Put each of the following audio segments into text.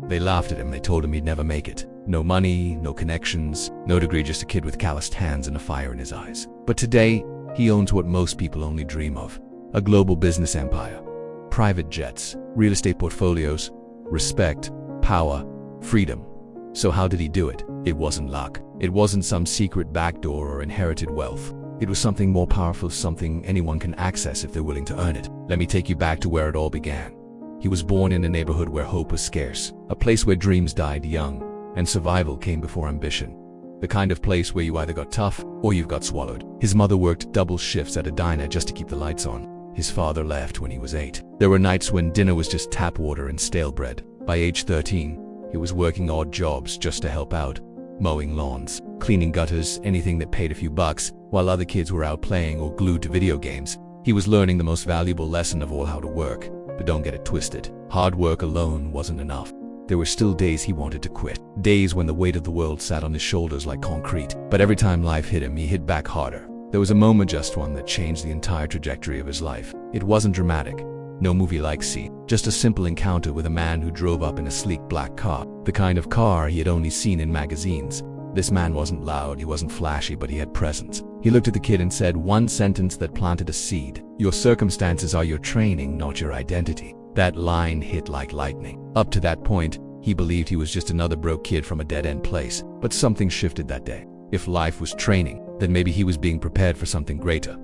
They laughed at him. They told him he'd never make it. No money, no connections, no degree, just a kid with calloused hands and a fire in his eyes. But today, he owns what most people only dream of: a global business empire. Private jets, real estate portfolios, respect, power, freedom. So how did he do it? It wasn't luck. It wasn't some secret backdoor or inherited wealth. It was something more powerful, something anyone can access if they're willing to earn it. Let me take you back to where it all began. He was born in a neighborhood where hope was scarce, a place where dreams died young, and survival came before ambition. The kind of place where you either got tough or you've got swallowed. His mother worked double shifts at a diner just to keep the lights on. His father left when he was 8. There were nights when dinner was just tap water and stale bread. By age 13, he was working odd jobs just to help out, mowing lawns, cleaning gutters, anything that paid a few bucks, while other kids were out playing or glued to video games. He was learning the most valuable lesson of all: how to work. But don't get it twisted. Hard work alone wasn't enough. There were still days he wanted to quit. Days when the weight of the world sat on his shoulders like concrete. But every time life hit him, he hit back harder. There was a moment, just one, that changed the entire trajectory of his life. It wasn't dramatic. No movie-like scene. Just a simple encounter with a man who drove up in a sleek black car. The kind of car he had only seen in magazines. This man wasn't loud, he wasn't flashy, but he had presence. He looked at the kid and said one sentence that planted a seed: "Your circumstances are your training, not your identity." That line hit like lightning. Up to that point, he believed he was just another broke kid from a dead-end place. But something shifted that day. If life was training, then maybe he was being prepared for something greater.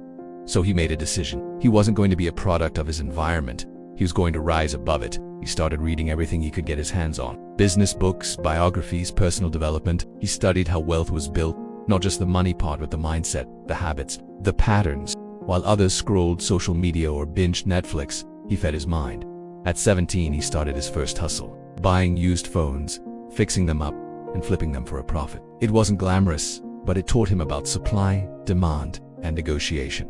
So he made a decision. He wasn't going to be a product of his environment. He was going to rise above it. He started reading everything he could get his hands on. Business books, biographies, personal development. He studied how wealth was built, not just the money part, but the mindset, the habits, the patterns. While others scrolled social media or binged Netflix, he fed his mind. At 17, he started his first hustle, buying used phones, fixing them up, and flipping them for a profit. It wasn't glamorous, but it taught him about supply, demand, and negotiation.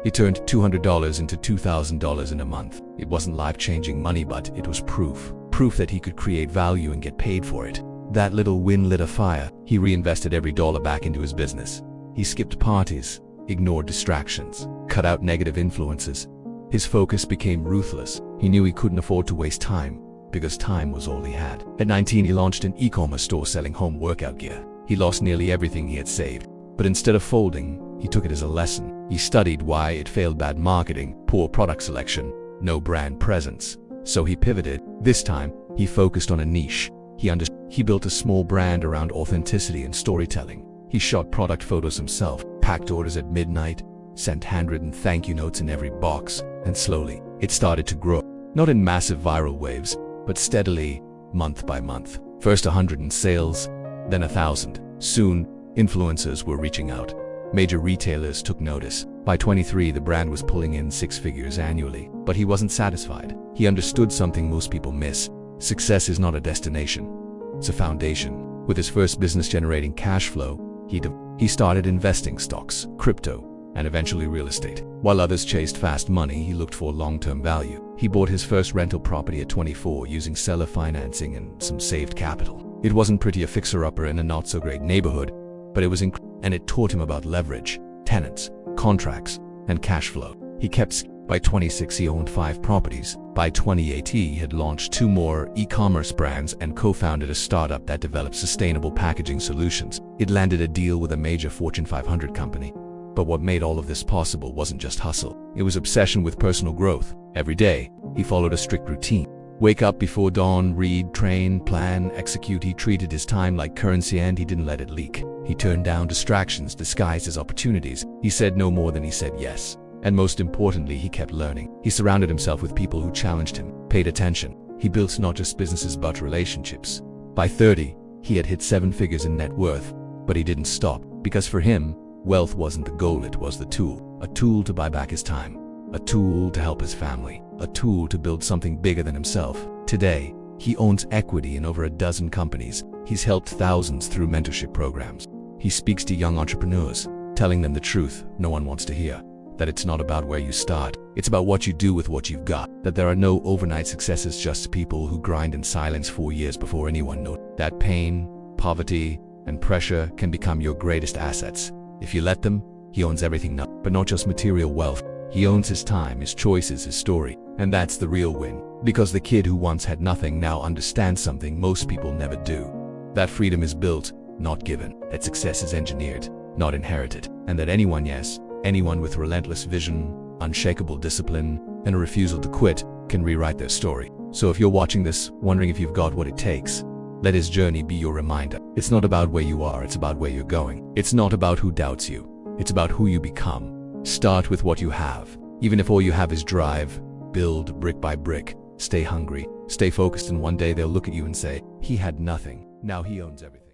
He turned $200 into $2,000 in a month. It wasn't life-changing money, but it was proof. Proof that he could create value and get paid for it. That little win lit a fire. He reinvested every dollar back into his business. He skipped parties, ignored distractions, cut out negative influences. His focus became ruthless. He knew he couldn't afford to waste time, because time was all he had. At 19, he launched an e-commerce store selling home workout gear. He lost nearly everything he had saved. But instead of folding, he took it as a lesson. He studied why it failed: bad marketing, poor product selection, no brand presence. So he pivoted. This time, he focused on a niche. He built a small brand around authenticity and storytelling. He shot product photos himself, packed orders at midnight, sent handwritten thank you notes in every box, and slowly, it started to grow. Not in massive viral waves, but steadily, month by month. First 100 in sales, then 1,000. Soon, influencers were reaching out. Major retailers took notice. By 23, the brand was pulling in 6 figures annually. But he wasn't satisfied. He understood something most people miss. Success is not a destination. It's a foundation. With his first business generating cash flow, he started investing stocks, crypto, and eventually real estate. While others chased fast money, he looked for long-term value. He bought his first rental property at 24 using seller financing and some saved capital. It wasn't pretty, a fixer-upper in a not-so-great neighborhood, but it was and it taught him about leverage, tenants, contracts, and cash flow. By 26, he owned 5 properties. By 2018, he had launched 2 more e-commerce brands and co-founded a startup that developed sustainable packaging solutions. It landed a deal with a major Fortune 500 company. But what made all of this possible wasn't just hustle. It was obsession with personal growth. Every day, he followed a strict routine. Wake up before dawn, read, train, plan, execute. He treated his time like currency and he didn't let it leak. He turned down distractions disguised as opportunities. He said no more than he said yes. And most importantly, he kept learning. He surrounded himself with people who challenged him, paid attention. He built not just businesses but relationships. By 30, he had hit 7 figures in net worth. But he didn't stop, because for him, wealth wasn't the goal, it was the tool. A tool to buy back his time. A tool to help his family. A tool to build something bigger than himself. Today, he owns equity in over a dozen companies. He's helped thousands through mentorship programs. He speaks to young entrepreneurs, telling them the truth no one wants to hear. That it's not about where you start, it's about what you do with what you've got. That there are no overnight successes, just people who grind in silence 4 years before anyone knows. That pain, poverty, and pressure can become your greatest assets. If you let them, he owns everything now. But not just material wealth. He owns his time, his choices, his story. And that's the real win. Because the kid who once had nothing now understands something most people never do. That freedom is built, not given. That success is engineered, not inherited. And that anyone, yes, anyone with relentless vision, unshakable discipline, and a refusal to quit can rewrite their story. So if you're watching this, wondering if you've got what it takes, let his journey be your reminder. It's not about where you are, it's about where you're going. It's not about who doubts you, it's about who you become. Start with what you have. Even if all you have is drive, build brick by brick. Stay hungry, stay focused, and one day they'll look at you and say, he had nothing, now he owns everything.